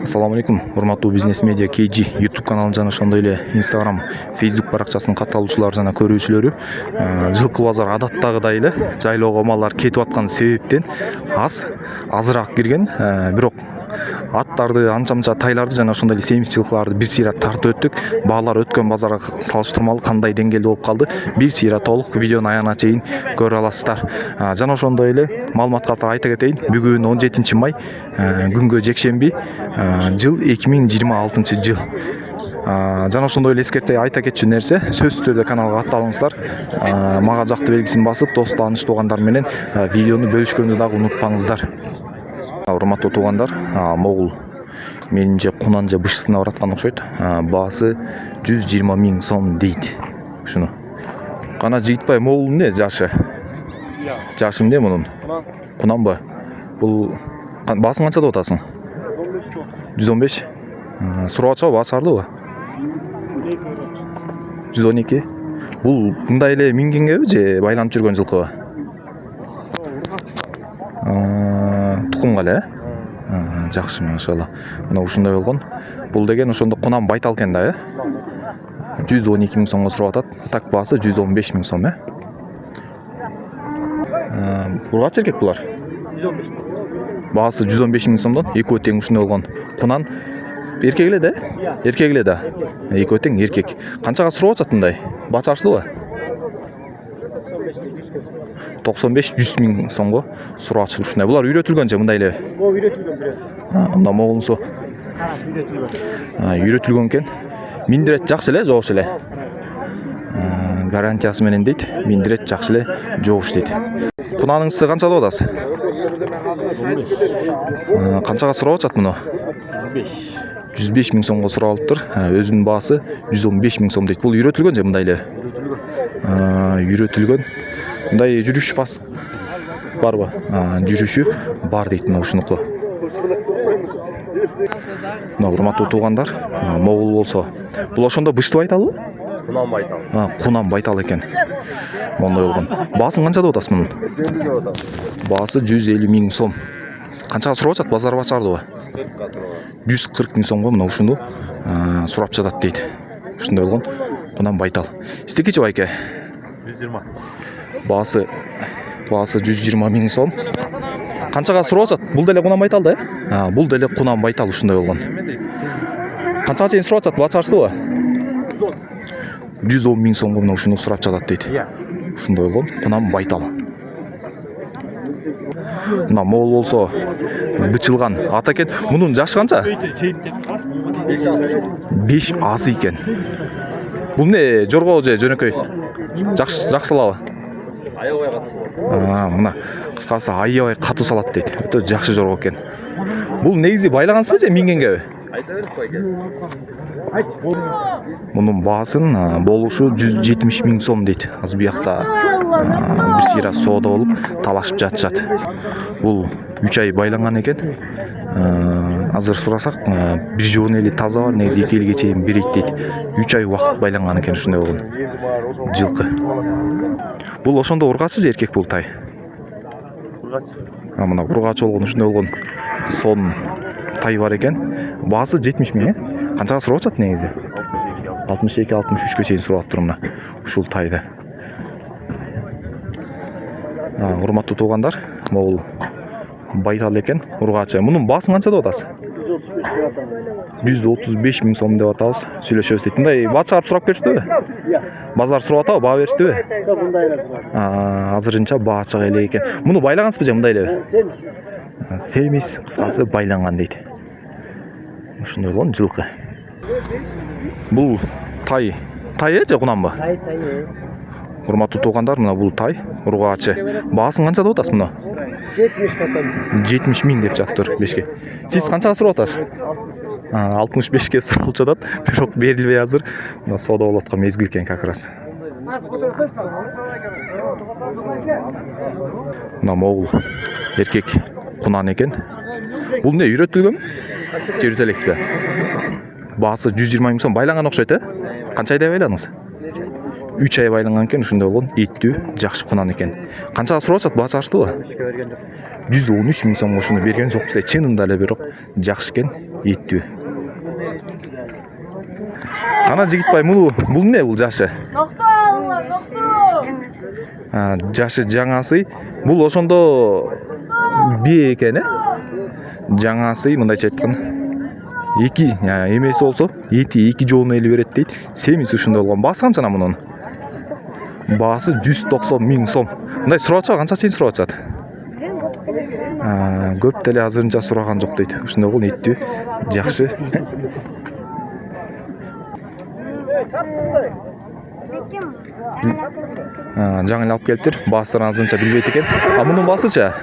Assalamu алейкум, урматтуу бизнес медиа KG YouTube каналын жана ошондой эле Instagram, Facebook баракчасынын катталуучулары жана көрүүчүлөрү, жылкы базар адаттагыдай эле жайлоого малдар кетип аткан себептен азыраак кирген, бирок аттарды, анча-мынча тайларды жана ошондой эле семиз жылкыларды бир сыйра тартып өттүк. Баалар өткөн базарга салыштырмалуу кандай деңгээлде болуп калды? Бир сыйра толук видеонун аягына чейин көрө аласыздар. Жана ошондой эле маалымат катары айта кетейин. Бүгүн 17 май, күнгө жекшемби, жыл 2026 жыл. Жана ошондой эле эскерте айта кетчү нерсе, сөзсүз түрдө каналга катталыңыздар. Мага жакты белгисин басып, дос тааныш туугандар менен видеону бөлүшкөндү дагы унутпаңыздар. Урматтуу туугандар, могул менимче кунанжа бышысына бараткан окшойт. Баасы 120 000 сом дейт. Ушуну. Кана жыйтпай могул эмне жашы? Жашы эмне мунун? Кунанбы? Бул баасын канча деп атасың? 115. Сурап атчабы, баасы ардыбы? 112. Бул мындай эле мингенгеби же байланып жүргөн жылкыбы? Тукумга эле? Жакшы, машалла. Мына ушундай болгон. Бул деген ошондо Кунан байтал экен да, 112 000 сомго сурап атат. Так баасы 115 000 сом, Кача эркек булар? 115. Баасы 115 000 сомдон экөө тең ушундай болгон. Кунан эркек эле да? Эркек эле да. Экөө тең эркек. Канчага сурап атат мындай? Баасы арчылыбы? 95-100 000 сомго сурап атышып ушундай. Булар үйрөтүлгөн же мындай эле? Бул үйрөтүлгөн бирөө. Мында могулсу. Үйрөтүлгөн экен. Миндирет жакшы эле, жогуш эле. Гарантиясы менен дейт. Миндирет жакшы эле, жогуш дейт. Кунаныңызды канча деп атасыз? 15. Канчага сурап атат муну? 105 000 сомго сурап алыптыр. Өзүнүн баасы 115 000 сом дейт. Бул үйрөтүлгөн же мындай эле? Үйрөтүлгөн. Мындай жүрүш бас барбы? Жүрүшү бар дейт мына ушунуку. Мына урматтуу туугандар, могул болсо, бул ошондо бышты байталбы? Кунан байтал. Кунан байтал экен. Мондой болгон. Баасын канча деп атасыз мунун? Баасы 150 000 сом. Канчага сурап атат? Базар бачардыбы? 140 000 сомго мына ушуну сурап жатат дейт. Ушундай болгон Кунан байтал. Истекечи байке? 120. Баасы 120 000 сом. Канчага сурап атат? Бул деле Кунан байтал да? Бул деле Кунан байтал ушундай болгон. Канчага чейин сурап атат? Баасы арчылыбы? 110 000 сомго мына ушуну сурап жатат дейт. Ушундай болгон Кунан байтал. Мына могул болсо бычылган ат экен. Мунун жашы канча? 5 азы экен. Бул не, жорго же жөнөкөй? Жакшылабы? Аябай катуу. Мына кыскасы аябай катуу салат дейт. Өтө жакшы жорго экен. Бул негизи байлагансызбы же мингенгеби? Айта бериңиз байке. Мунун баасын болушу 170 000 сом дейт. Азыр биякта бир сыйра соода болуп талашып жатышат. Бул 3 ай байланган экен. Азыр сурасак, бир жуун эли таза бар, негизи 2 элге чейин берейт дейт. 3 ай убакыт байланган экен ушундай болгон. Жылкы. Бул ошондо ургачы же эркек бул тай? Ургач. Мына ургач болгон ушундай болгон сон тай бар экен. Баасы 70 000, Канчага сурап атат негизи? 62-63ке чейин сурап атыптыр мына ушул тайды. Урматтуу туугандар, могул байтал экен, ургачы. Мунун баасын канча деп атасыз? 135 000 сом деп атабыз. Сүйлөшөбүз дейт. Мындай баа чыгарып сурап бериштиби? Базар сурап атабы, баа бериштиби? Азырынча баа чыга элек экен. Муну байлагансызбы же мындай элеби? Семиз, кыскасы байланган дейт. Ушундай болгон жылкы. Бул тай же Кунанбы? Тай. Урматтуу туугандар, мына бул тай, ургачы. Баасын канча деп атасыз муну? 70 катам. 70 000 деп жатыр бешке. Сиз канчага сурап атасыз? 65ке суралып жатат, бирок берилбей азыр. Мына соода болуп аткан мезгил экен как раз. Мына могул эркек Кунан экен. Бул не, үйрөтүлгөнбү? Же үйрөтө элексизби? Баасы 120 000 сом байланган окшойт, Канча айда байландыңыз? 3 ай байланган экен, ушундай болгон эттүү, жакшы Кунан экен. Канчага сурап атат? Баасы ачтыбы? 113 000 сомго ушуну берген жокпуз. Чынында эле бирок жакшы экен. Еттүү. Кана Жигитбай, бул эмне бул жашы? Жашы жаңасы. Бул ошондо бие экен, Жаңасы мындайча айтканда эки эмеси болсо эти эки жоонун эли берет дейт. Семиси ушундай болгон. Баасы канча мунун? Баасы 190 000 сом. Мындай сурап атча, канча чейин сурап атат? Көп деле азырынча сураган жок дейт. Ушундай болгон, эттүү, жакшы. Жаңы алып келиптир. Баасына азырынча билбейт экен. Мунун баасыча?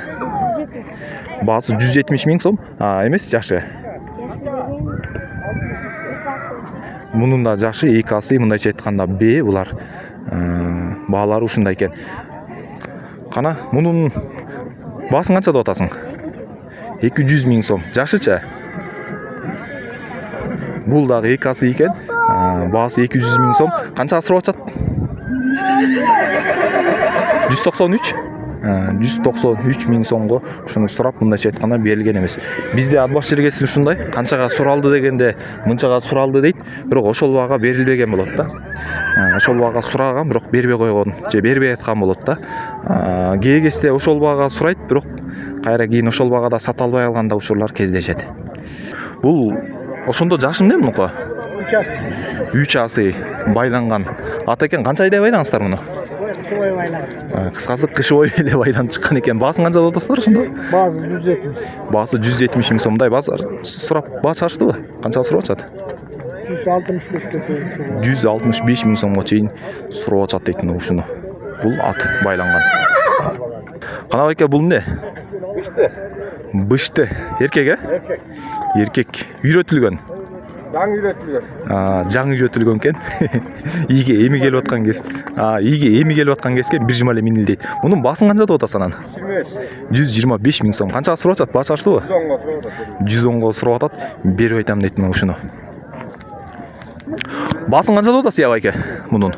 Баасы 170 000 сом. Эмес, жакшы. Мунун да жакшы, эки асы, мындайча айтканда б, булар. Баалары ушундай экен. Кана, мунун баасын канча деп атасың? 200 000 сом. Жакшыча? Бул дагы эки асы экен. Баасы 200 000 сом. Канча сурап атат? 193. 193 000 сомго ушуну сурап, мындайча айтканда берилген эмес. Бизде адбаш жергеси ушундай, канчага суралды дегенде мынчага суралды дейт, бирок ошол баага берилбеген болот да. Ошол баага сураган, бирок бербей койгон, же бербей айткан болот да. Кээ кезде ошол баага сурайт, бирок кайра кийин ошол баагада сата албай калганда учурлар кездешет. Бул ошондо жашы эмне мунуку? 3 асы байланган. Ата экен, канча айда байлаңыздар муну? Кыскасы кышы бою эле байланып чыккан экен. Баасын канча деп атасыздар ошондо? Баасы 170. Баасы 170 000 сомдай. Базар сурап баа чыгарыштыбы? Канча сурап атат? 165 000 сомго чейин сурап атат дейт ушуну. Бул ат байланган. Канабек, бул эмне? Бышты. Эркек, Эркек. Үйрөтүлгөн. Жаңы үйрөтүлгөн. Жаңы үйрөтүлгөн экен. Ийге эми келип аткан кез. Ийге эми келип аткан кезге бир жумале минил дейт. Мунун баасын канча деп атасың анан? 125 000 сом. Канча сурап атат? Баа чарыштыбы? 110го сурап атат. Берип айтам дейт ушуну. Баасын канча деп атасың абайке? Мунун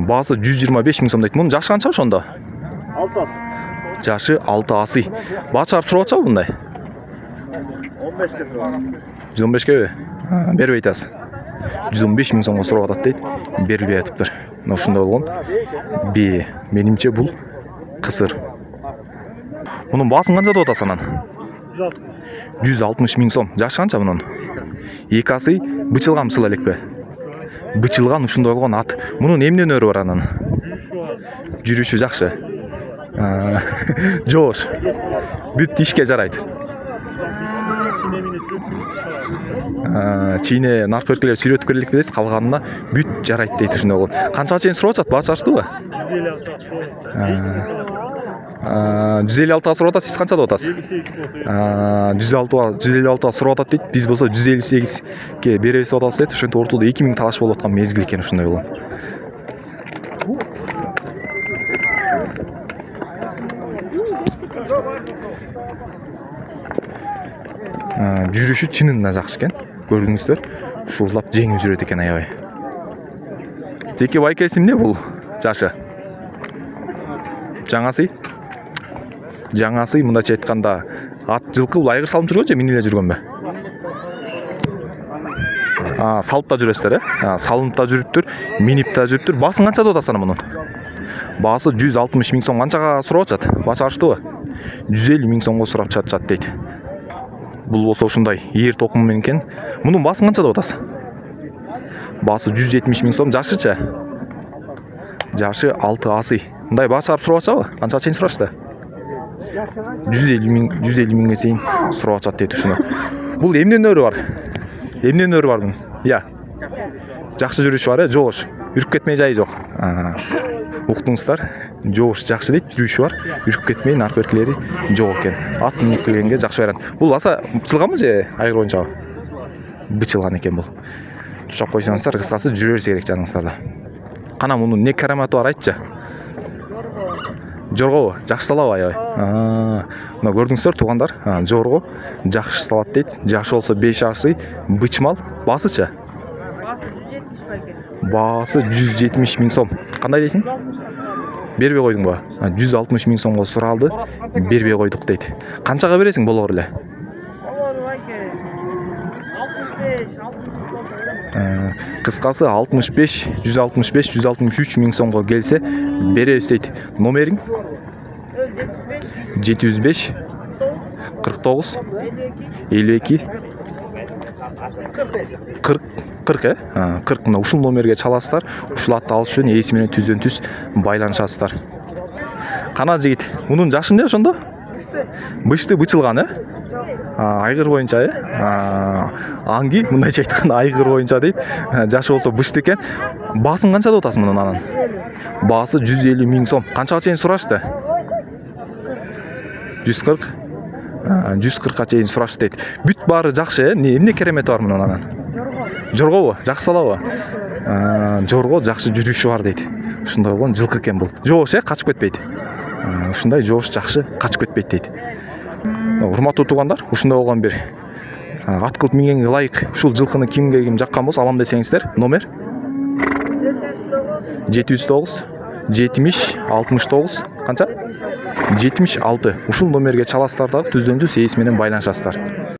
баасы 125 000 сом дейт. Мунун жашы канча ошондо? 6 асы. Жашы 6 асы. Баа чарып сурап атчабы мындай? 15 ke. 115 бербей атасыз. 115 000 сомго сурап атат дейт. Берилбей атыптыр. Мына ушундай болгон. Бие. Менимче бул кысыр. Мунун баасын канча деп атасың анан? 160 000 сом. Жашы канча мунун? Эки асы бычылган элекпи? Бычылган ушундай болгон ат. Мунун эмне өнөрү бар анан? Жүрүшү жакшы. Жоош. Бүт ишке жарайт. Чийне наркотикалер сүйрөтүп керек белес, калганына бүт жарайт дейт ушундай болгон. Канчага чейин сурап атат? Баа чарыштыбы? 156 сурап атат. Сиз канча деп атасыз? 156 сурап атат дейт. Биз болсо 158ге беребиз деп атабыз дейт. Ошентип ортодо 2000 талаш болуп аткан мезгил экен ушундай болгон. Жүрүшү чынында жакшы экен. Көрдүңүздөр, ушулап жеңил жүрөт экен аябай. Теки байкеси эмне бул? Жашы. Жаңасы. Жаңасы мындайча айтканда ат жылкы бул айгыр салып жүргөн же минип эле жүргөнбү? Салып да жүрөсүздөр, салынып да жүрүптүр, минип да жүрүптүр. Баасын канча деп атасың мунун? Баасы 160 000 сом. Канчага сурап атат? Баа чарыштыбы? 150 000 сомго сурап чатышат дейт. Бул болсо ушундай ээр токуму менен экен. Мунун баасын канча деп атасың? Баасы 170 000 сом. Жашыча? Жашы 6 асы. Мындай баа чарып сурап атчабы? Канчага чейин сурашты? 150 000ге чейин сурап атат дейт ушуну. Бул эмне өнөрү бар? Эмне өнөрү бар бунун? Жакшы жүрүшү бар, жоош. Үрүп кетмей жайы жок. Уктуңуздар, жоош жакшы дейт, жүрүшү бар. Үрүп кетмей, наркотикалери жок экен. Ат минип келгенге жакшы вариант. Бул баса бычылганбы же айгыр боюнчабы? Бычылган экен бул. Тушап койсоңуздар, кыскасы жүрө берсе керек жаныңыздарда. Кана мунун не караматы бар айтчы? Жоргобу? Жакшы салабы аябай? Мына көрдүңүздөр туугандар, жорго жакшы салат дейт. Жакшы болсо 5 асы, бычмал. Баасычы? Баасы 170 байке. Баасы 170 000 сом. Кандай дейсиң? Бербей койдуңбу? 160 миң сомго суралды. Бербей койдук дейт. Канчага бересиң болор эле? Кыскасы 65, 165, 163 миң сомго келсе беребиз дейт. Номериң? 705 49 52 40 40 40 мына ушул номерге чаласыздар. Ушул атты алыш үчүн ээси менен түздөн түз байланышасыздар. Кана жигит, мунун жашы эмне ошондо? Бышты бычылган, айгыр боюнча, Анги мындайча айтканда айгыр боюнча дейт. Жашы болсо бышты экен. Баасын канча деп атасың мунун анын? Баасы 150 миң сом. Канчага чейин сурашты? 140 140ка чейин сурашты дейт. Бүт баары жакшы, эмне керемети бар мунун анын? Жоргобу? Жакшы салабы? Жорго жакшы жүрүшү бар дейт. Ушундай болгон жылкы экен бул. Жоош, качып кетпейт. Ушундай жоош жакшы, качып кетпейт дейт. Урматтуу туугандар, ушундай болгон бир ат кылып мингенге ылайык ушул жылкыны кимге ким жаккан болсо алам десеңиздер, номер 709 70 69 канча? 76. Ушул номерге чаласыздар да түздөн түз ээси менен байланышасыздар.